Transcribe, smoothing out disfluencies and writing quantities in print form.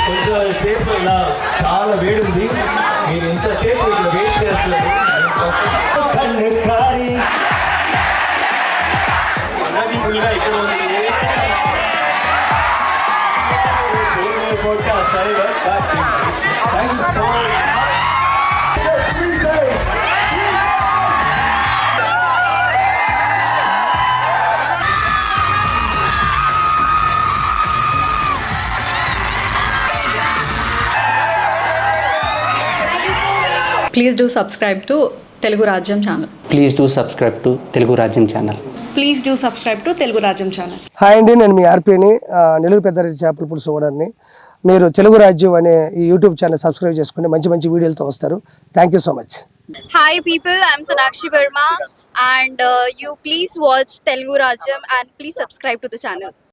కొంచెం సేపు ఇలా చాలా వేడి ఉంది, మీరు ఇంతసేపు ఇట్లా వెయిట్ చేస్తున్నారు. అన్నది ఫుల్గా ఇక్కడ ఉంది. Thank you so much. Please do subscribe to Telugu Rajyam channel. Please do subscribe to Telugu Rajyam channel. Please do subscribe to Telugu Rajyam channel. Hi అండి, నేను మీ ఆర్పీని నెల్లూరు పెద్దారెడ్డి చేపల పులుసు ఓనర్ని. మీరు తెలుగు రాజ్యం అనే ఈ యూట్యూబ్ ఛానల్ సబ్స్క్రైబ్ చేసుకుని మంచి మంచి వీడియోలతో వస్తారు. Thank you so much. Hi people, I'm Sonakshi Verma and you please watch Telugu Rajyam and please subscribe to the channel.